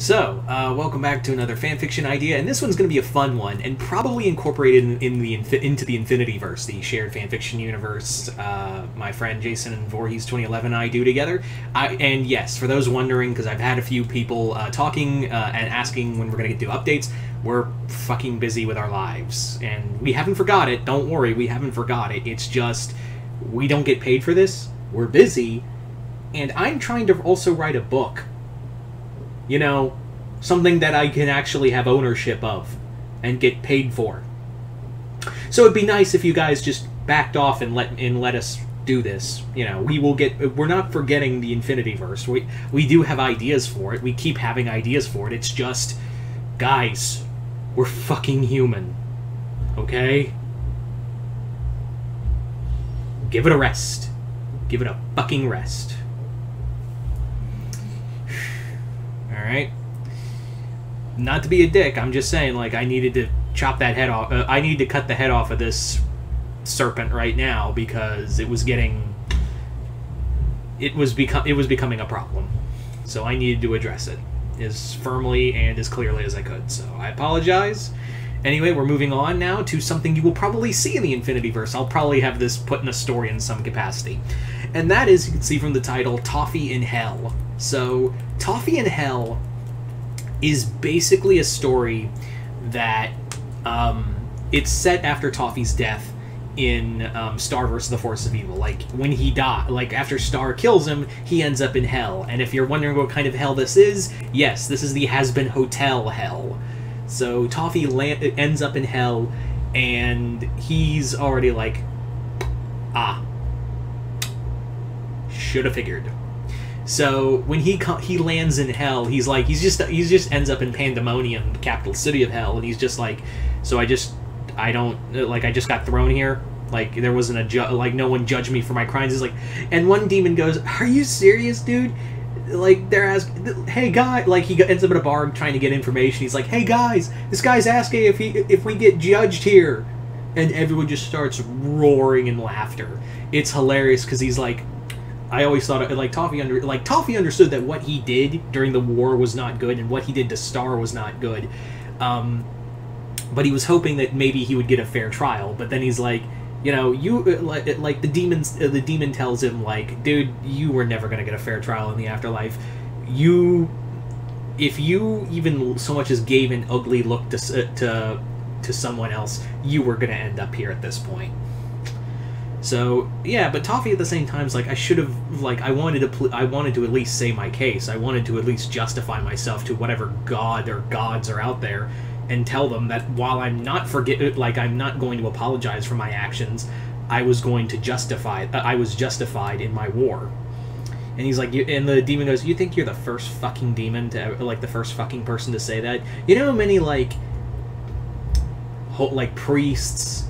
Welcome back to another fanfiction idea, and this one's going to be a fun one, and probably incorporated into the Infinityverse, the shared fanfiction universe my friend Jason and Voorhees 2011 and I do together. And yes, for those wondering, because I've had a few people talking and asking when we're going to get to updates, we're fucking busy with our lives, and we haven't forgot it. Don't worry, we haven't forgot it. It's just, we don't get paid for this, we're busy, and I'm trying to also write a book. You know, something that I can actually have ownership of and get paid for. So it'd be nice if you guys just backed off and let us do this. You know, we're not forgetting the Infinityverse. We do have ideas for it. We keep having ideas for it. It's just, guys, we're fucking human. Okay? Give it a rest. Give it a fucking rest. Alright? Not to be a dick, I'm just saying, like, I needed to chop that head off. I need to cut the head off of this serpent right now because it was becoming a problem. So I needed to address it as firmly and as clearly as I could. So I apologize. Anyway, we're moving on now to something you will probably see in the Infinityverse. I'll probably have this put in a story in some capacity. And that is, you can see from the title, Toffee in Hell. So, Toffee in Hell is basically a story that it's set after Toffee's death in Star vs. the Force of Evil. Like, when he died, like, after Star kills him, he ends up in Hell. And if you're wondering what kind of hell this is, yes, this is the Has-Been Hotel Hell. So, Toffee ends up in Hell, and he's already like, should have figured. So when he lands in Hell, he's just ends up in Pandemonium, the capital city of Hell, and he's just like, so I just got thrown here. Like, there wasn't like, no one judged me for my crimes. He's like, and one demon goes, "Are you serious, dude?" Like, they're asking, "Hey guy," like, he ends up at a bar trying to get information. He's like, "Hey guys, this guy's asking if we get judged here," and everyone just starts roaring in laughter. It's hilarious because he's like, I always thought, like, Toffee understood that what he did during the war was not good, and what he did to Star was not good. But he was hoping that maybe he would get a fair trial. But then he's like, you know, like the demon tells him, like, dude, you were never gonna get a fair trial in the afterlife. If you even so much as gave an ugly look to someone else, you were gonna end up here at this point. So, yeah, but Toffee at the same time is like, I should have, like, I wanted to at least say my case. I wanted to at least justify myself to whatever god or gods are out there and tell them that while I'm not I'm not going to apologize for my actions, I was going to I was justified in my war. And he's like, and the demon goes, "You think you're the first fucking demon to ever, like, the first fucking person to say that? You know how many, like priests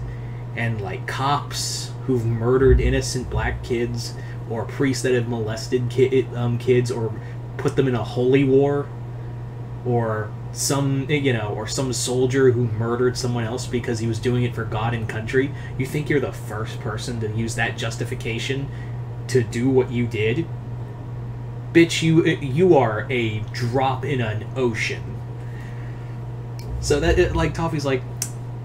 and, like, cops who've murdered innocent black kids, or priests that have molested kids, or put them in a holy war, or some soldier who murdered someone else because he was doing it for God and country? You think you're the first person to use that justification to do what you did? Bitch, you are a drop in an ocean." So that, like, Toffee's like,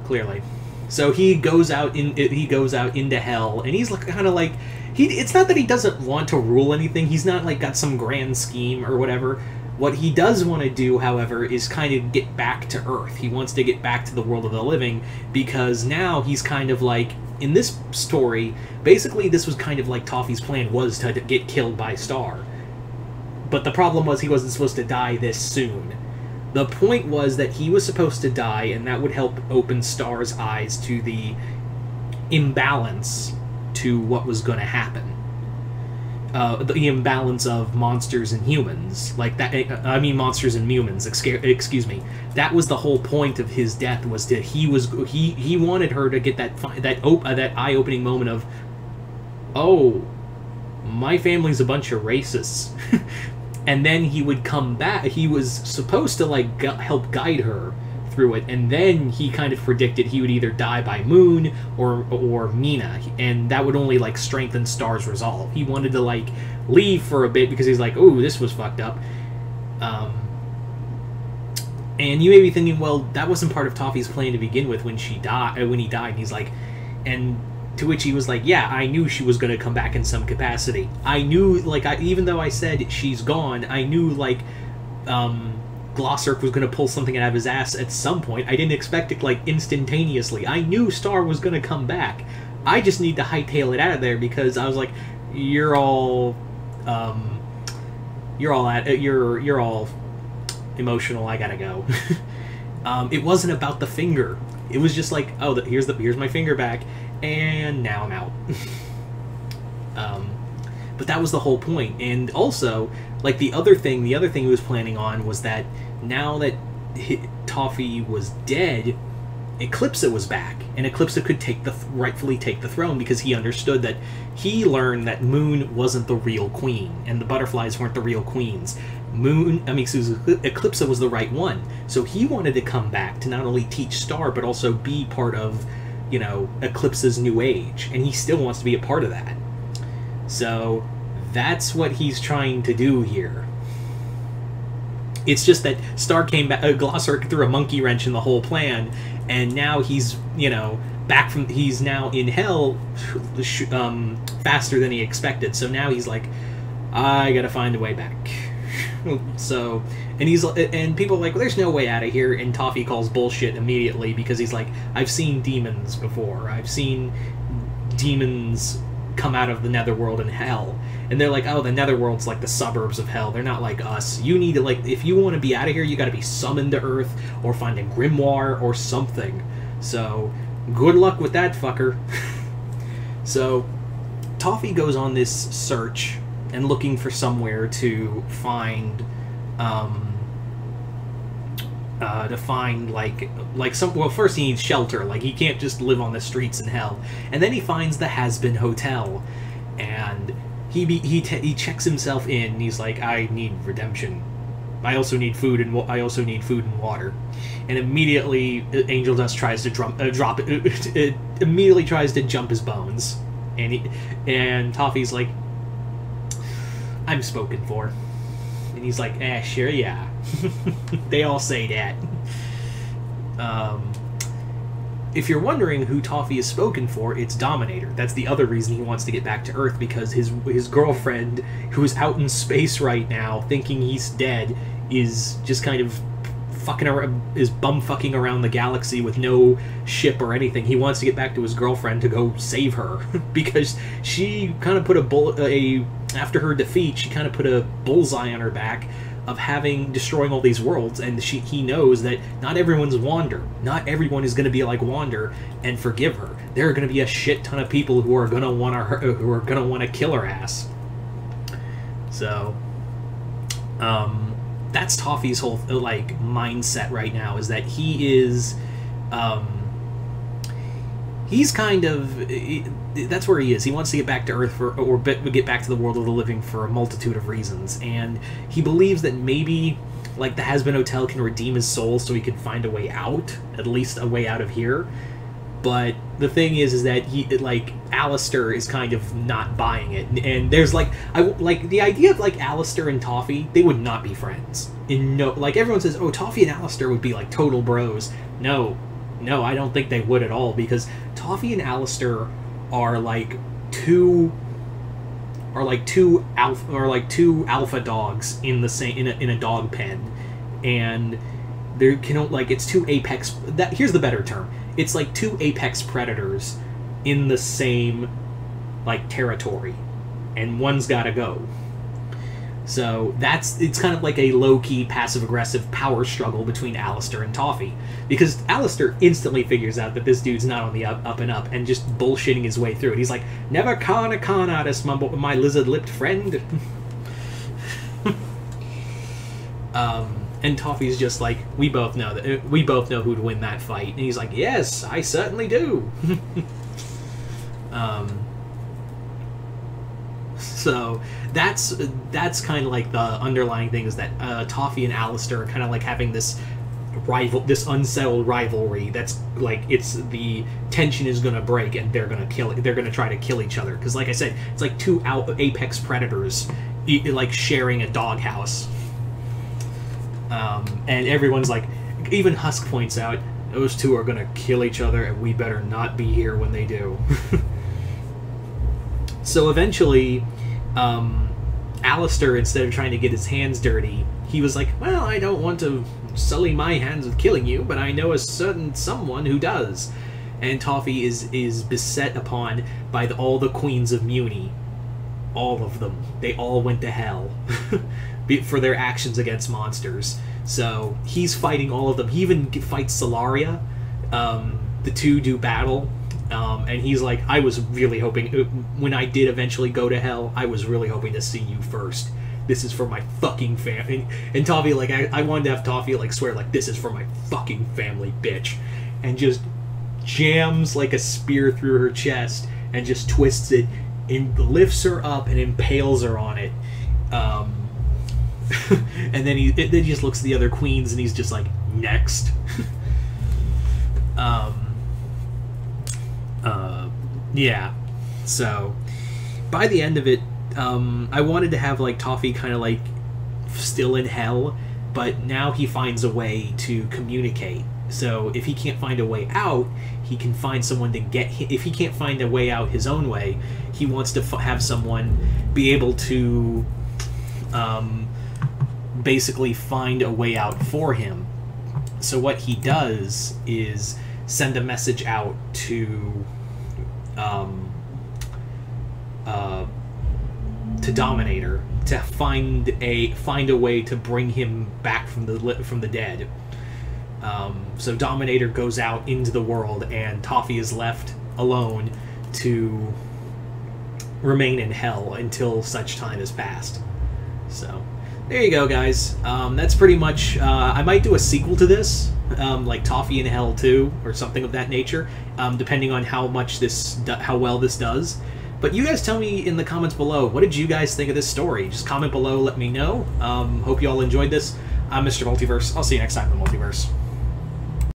clearly. So he goes out into Hell, and he's kind of like, it's not that he doesn't want to rule anything. He's not, like, got some grand scheme or whatever. What he does want to do, however, is kind of get back to Earth. He wants to get back to the world of the living, because now he's kind of like, in this story, basically this was kind of like Toffee's plan was to get killed by Star. But the problem was he wasn't supposed to die this soon. The point was that he was supposed to die, and that would help open Star's eyes to the imbalance to what was going to happen. The imbalance of monsters and humans. Like, that, I mean monsters and humans, excuse me. That was the whole point of his death, was that he wanted her to get that eye-opening moment of, oh, my family's a bunch of racists. And then he would come back. He was supposed to, like, help guide her through it, and then he kind of predicted he would either die by Moon or Mina, and that would only, like, strengthen Star's resolve. He wanted to, like, leave for a bit because he's like, "Ooh, this was fucked up." And you may be thinking, well, that wasn't part of Toffee's plan to begin with when he died. And he's like, and to which he was like, yeah, I knew she was going to come back in some capacity. I knew, like, even though I said she's gone, I knew, like, Glosserk was going to pull something out of his ass at some point. I didn't expect it, like, instantaneously. I knew Star was going to come back. I just need to hightail it out of there because I was like, you're all emotional. I gotta go. It wasn't about the finger. It was just like, oh, here's my finger back, and now I'm out. But that was the whole point. And also, like, the other thing he was planning on was that now that Toffee was dead, Eclipsa was back, and Eclipsa could rightfully take the throne because he understood that he learned that Moon wasn't the real queen, and the butterflies weren't the real queens. Eclipsa was the right one, so he wanted to come back to not only teach Star but also be part of, you know, Eclipsa's new age, and he still wants to be a part of that. So that's what he's trying to do here. It's just that Star came back, Glosserk threw a monkey wrench in the whole plan, and now he's, you know, he's now in hell faster than he expected. So now he's like, I gotta find a way back. So, and people are like, well, there's no way out of here, and Toffee calls bullshit immediately because he's like, I've seen demons before. I've seen demons come out of the netherworld and hell. And they're like, oh, the netherworld's like the suburbs of hell. They're not like us. You need to, like, if you want to be out of here, you gotta be summoned to Earth, or find a grimoire, or something. So, good luck with that, fucker. So, Toffee goes on this search and looking for somewhere to find, well, first he needs shelter. Like, he can't just live on the streets in hell. And then he finds the Has-Been Hotel, and he checks himself in, and he's like, I need redemption. I also need food and water. And immediately Angel Dust tries to immediately tries to jump his bones. And Toffee's like, I'm spoken for. And he's like, sure, yeah. They all say that. If you're wondering who Toffee is spoken for, it's Dominator. That's the other reason he wants to get back to Earth, because his girlfriend, who's out in space right now, thinking he's dead, is just kind of bum-fucking around the galaxy with no ship or anything. He wants to get back to his girlfriend to go save her, because she kind of put after her defeat, she kind of put a bullseye on her back of destroying all these worlds, and he knows that not everyone's Wander. Not everyone is going to be like Wander and forgive her. There are going to be a shit ton of people who are going to want to kill her ass. So, that's Toffee's whole mindset right now, is that he is, he's kind of, that's where he is. He wants to get back to Earth or get back to the world of the living for a multitude of reasons, and he believes that maybe, like, the Has-Been Hotel can redeem his soul so he can find a way out, at least a way out of here. But the thing is that Alistair is kind of not buying it, and there's the idea of Alistair and Toffee, they would not be friends. Everyone says, oh, Toffee and Alistair would be like total bros. No, I don't think they would at all, because Toffee and Alistair are like two alpha dogs in a dog pen, and it's two apex. Here's the better term. It's like two apex predators in the same territory, and one's got to go. So it's kind of like a low-key passive-aggressive power struggle between Alistair and Toffee, because Alistair instantly figures out that this dude's not on the up and up, and just bullshitting his way through it. He's like, never con a con artist, my lizard-lipped friend. And Toffee's just like, we both know who'd win that fight, and he's like, yes, I certainly do. So that's kind of like the underlying thing, is that Toffee and Alistair are kind of like having this unsettled rivalry. That's like, the tension is gonna break, and they're gonna try to kill each other, because like I said, it's like two apex predators sharing a doghouse. And everyone's like, even Husk points out, those two are gonna kill each other, and we better not be here when they do. So eventually, Alistair, instead of trying to get his hands dirty, he was like, well, I don't want to sully my hands with killing you, but I know a certain someone who does. And Toffee is beset upon by all the queens of Muni. All of them. They all went to hell for their actions against monsters. So he's fighting all of them. He even fights Solaria. The two do battle. And he's like, I was really hoping, when I did eventually go to hell, I was really hoping to see you first. This is for my fucking family. And Toffee, like, I wanted to have Toffee, like, swear, like, this is for my fucking family, bitch. And just jams, like, a spear through her chest and just twists it and lifts her up and impales her on it. And then he just looks at the other queens and he's just like, next. Yeah. So, by the end of it, I wanted to have, like, Toffee kind of, like, still in hell, but now he finds a way to communicate. So, if he can't find a way out, he can find someone to get him. If he can't find a way out his own way, he wants to have someone be able to basically find a way out for him. So what he does is send a message out to Dominator to find a way to bring him back from the dead. So Dominator goes out into the world, and Toffee is left alone to remain in hell until such time has passed. So there you go, guys. That's pretty much. I might do a sequel to this, like Toffee in Hell 2 or something of that nature, depending on how well this does. But you guys tell me in the comments below, what did you guys think of this story? Just comment below, let me know. Hope you all enjoyed this. I'm Mr. Multiverse. I'll see you next time in the Multiverse.